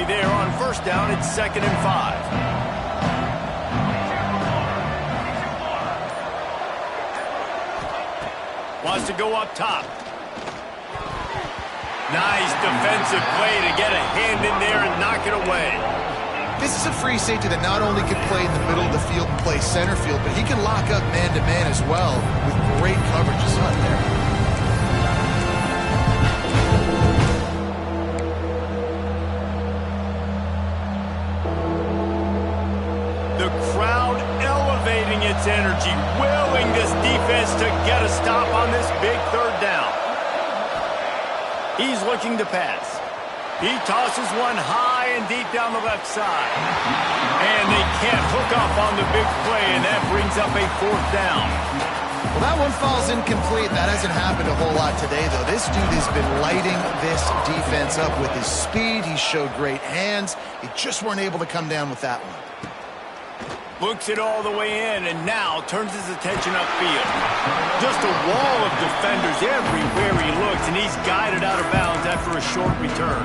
There on 1st down, it's 2nd and 5. Wants to go up top. Nice defensive play to get a hand in there and knock it away. is a free safety that not only can play in the middle of the field and play center field, but he can lock up man-to-man as well with great coverages out there. The crowd elevating its energy, willing this defense to get a stop on this big third down. He's looking to pass. He tosses one high and deep down the left side. And they can't hook up on the big play, and that brings up a fourth down. Well, that one falls incomplete. That hasn't happened a whole lot today, though. This dude has been lighting this defense up with his speed. He showed great hands. They just weren't able to come down with that one. Looks it all the way in, and now turns his attention upfield. Just a wall of defenders everywhere he looks, and he's guided out of bounds after a short return.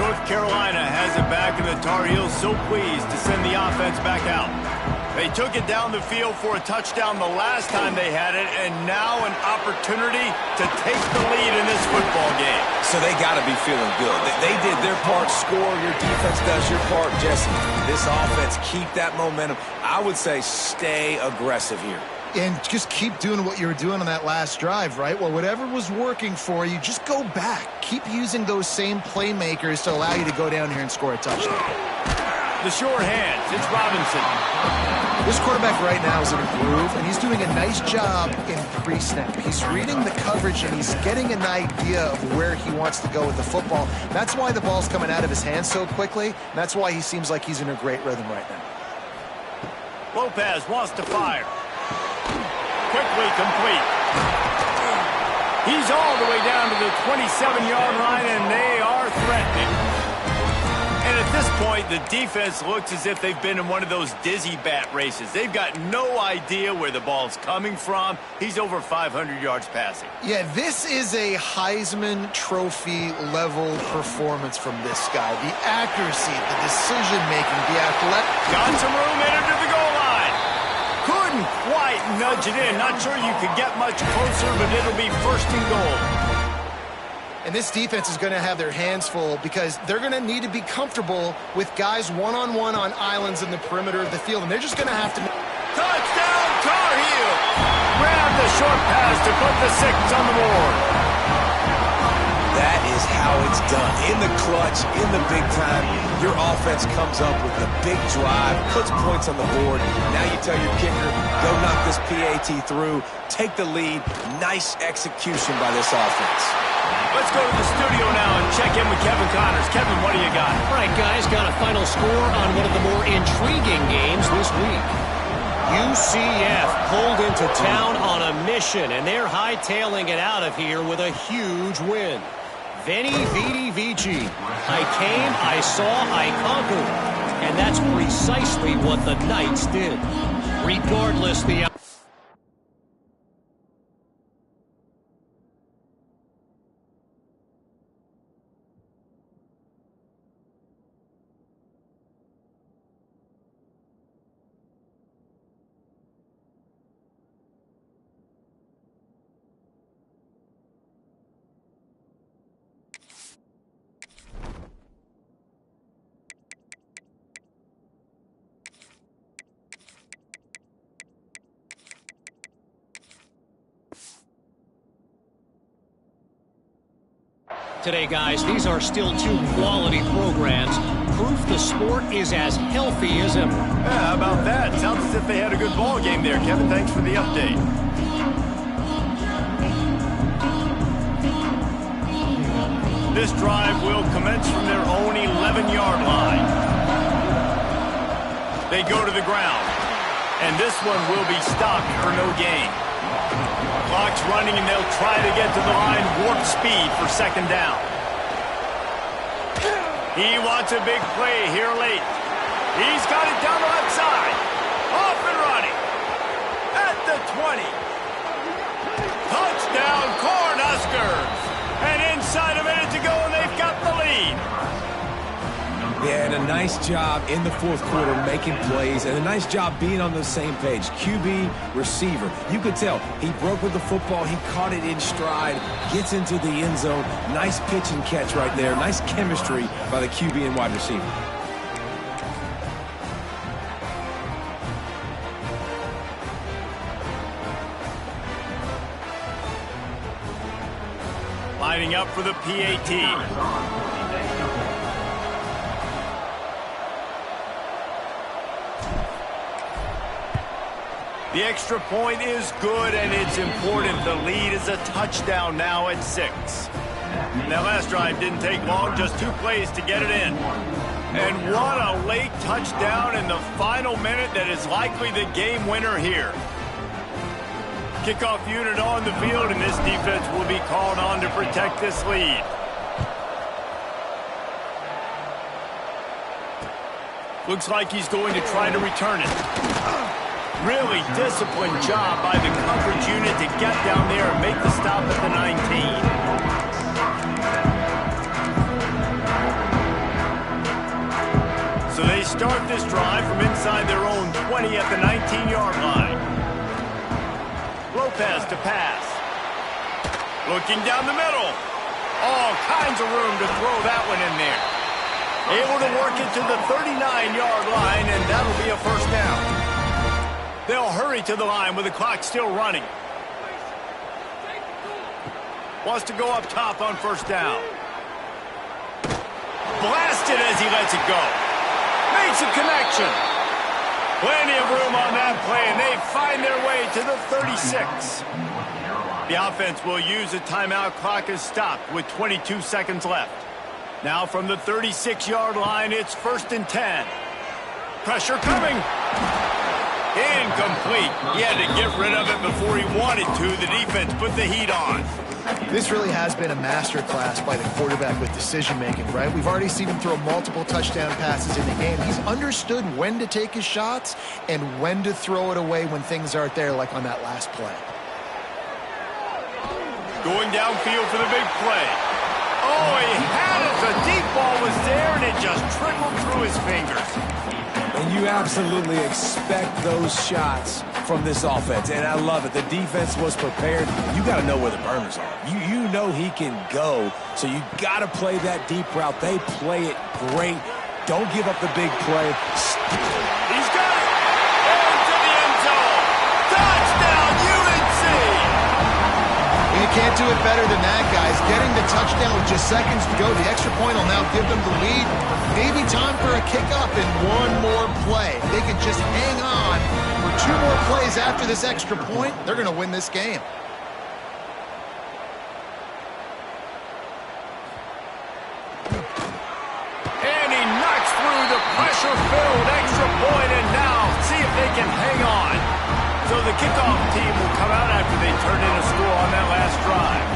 North Carolina has it back, and the Tar Heels so pleased to send the offense back out. They took it down the field for a touchdown the last time they had it, and now an opportunity to take the lead in this football game. So they got to be feeling good. They did their part, score. Your defense does your part, Jesse. This offense, keep that momentum. I would say stay aggressive here. And just keep doing what you were doing on that last drive, right? Well, whatever was working for you, just go back. Keep using those same playmakers to allow you to go down here and score a touchdown. The short hands, it's Robinson. This quarterback right now is in a groove, and he's doing a nice job in pre-snap. He's reading the coverage, and he's getting an idea of where he wants to go with the football. That's why the ball's coming out of his hands so quickly, and that's why he seems like he's in a great rhythm right now. Lopez wants to fire. Quickly complete. He's all the way down to the 27-yard line, and they are threatening. And at this point, the defense looks as if they've been in one of those dizzy bat races. They've got no idea where the ball's coming from. He's over 500 yards passing. Yeah, this is a Heisman Trophy level performance from this guy. The accuracy, the decision-making, the athletic. Got some room in to the goal line. Couldn't quite nudge it in. Not sure you could get much closer, but it'll be first and goal. And this defense is going to have their hands full because they're going to need to be comfortable with guys one-on-one on islands in the perimeter of the field. And they're just going to have to... Touchdown, Tar Heel! Grab the short pass to put the 6 on the board. That is how it's done. In the clutch, in the big time, your offense comes up with the big drive, puts points on the board. Now you tell your kicker, go knock this PAT through, take the lead. Nice execution by this offense. Let's go to the studio now and check in with Kevin Connors. Kevin, what do you got? All right, guys, got a final score on one of the more intriguing games this week. UCF pulled into town on a mission, and they're hightailing it out of here with a huge win. Veni, Vidi, Vici. I came, I saw, I conquered. And that's precisely what the Knights did. Regardless, the... Today, guys, these are still two quality programs. Proof the sport is as healthy as ever. Yeah, how about that? Sounds as if they had a good ball game there. Kevin, thanks for the update. This drive will commence from their own 11-yard line. They go to the ground, and this one will be stopped for no gain. Clock's running, and they'll try to get to the line warp speed for second down. He wants a big play here late. He's got it down the left side. Off and running. At the 20. Touchdown, Cornhuskers. And inside a minute to go, and they've got the lead. Yeah, and a nice nice job in the fourth quarter making plays, and a nice job being on the same page. QB, receiver. You could tell he broke with the football. He caught it in stride, gets into the end zone. Nice pitch and catch right there. Nice chemistry by the QB and wide receiver. Lining up for the PAT. The extra point is good, and it's important. The lead is a touchdown now at 6. That last drive didn't take long, just 2 plays to get it in. And what a late touchdown in the final minute that is likely the game winner here. Kickoff unit on the field, and this defense will be called on to protect this lead. Looks like he's going to try to return it. Really disciplined job by the coverage unit to get down there and make the stop at the 19. So they start this drive from inside their own 20 at the 19-yard line. Lopez to pass. Looking down the middle. All kinds of room to throw that one in there. Able to work it to the 39-yard line, and that'll be a first down. They'll hurry to the line with the clock still running. Wants to go up top on first down. Blasted as he lets it go. Makes a connection. Plenty of room on that play, and they find their way to the 36. The offense will use a timeout. Clock is stopped with 22 seconds left. Now from the 36-yard line, it's 1st and 10. Pressure coming. Incomplete. He had to get rid of it before he wanted to. The defense put the heat on. This really has been a masterclass by the quarterback with decision-making, right? We've already seen him throw multiple touchdown passes in the game. He's understood when to take his shots and when to throw it away when things aren't there, like on that last play. Going downfield for the big play. Oh, he had it. The deep ball was there, and it just trickled through his fingers. And you absolutely expect those shots from this offense, and I love it. The defense was prepared. You got to know where the burners are. You know he can go, so you got to play that deep route. They play it great. Don't give up the big play. He's got it. Into the end zone. Touchdown, UNC. You can't do it better than that, guys. Getting the touchdown with just seconds to go. The extra point will now give them the lead. Maybe time for a kick-up and one more play. They could just hang on for 2 more plays after this extra point. They're going to win this game. And he knocks through the pressure-filled extra point, and now see if they can hang on. So the kickoff team will come out after they turn in a score on that last drive.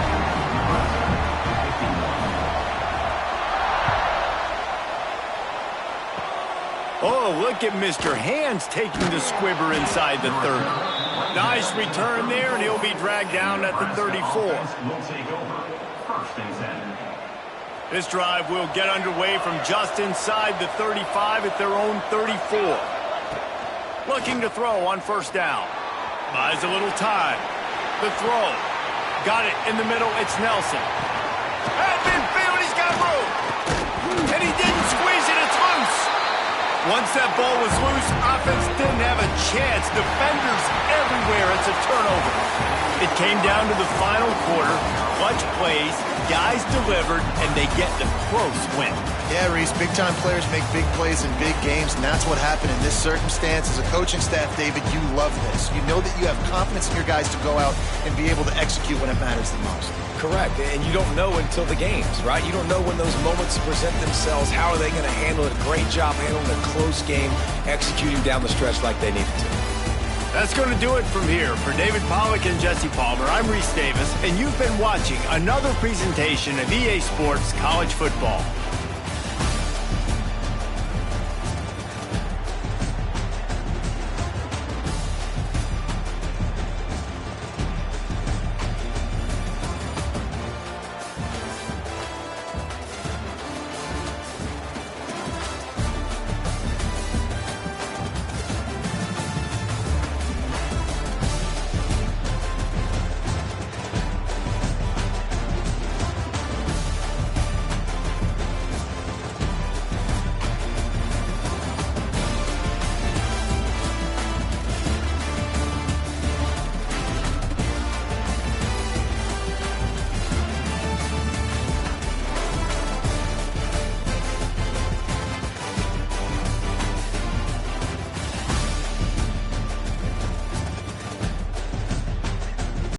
Oh, look at Mr. Hands taking the squibber inside the 30. Nice return there, and he'll be dragged down at the 34. This drive will get underway from just inside the 35 at their own 34. Looking to throw on first down. Buys a little time. The throw. Got it in the middle. It's Nelson. At midfield, he's got room. And he didn't squeeze it. It's loose. Once that ball was loose, offense didn't have a chance. Defenders everywhere. It's a turnover. It came down to the final quarter. Clutch plays, guys delivered, and they get the close win. Yeah, Reese, big-time players make big plays in big games, and that's what happened in this circumstance. As a coaching staff, David, you love this. You know that you have confidence in your guys to go out and be able to execute when it matters the most. Correct, and you don't know until the games, right? You don't know when those moments present themselves. How are they going to handle it? Great job handling a close game, executing down the stretch like they needed to. That's going to do it from here. For David Pollack and Jesse Palmer, I'm Reese Davis, and you've been watching another presentation of EA Sports College Football.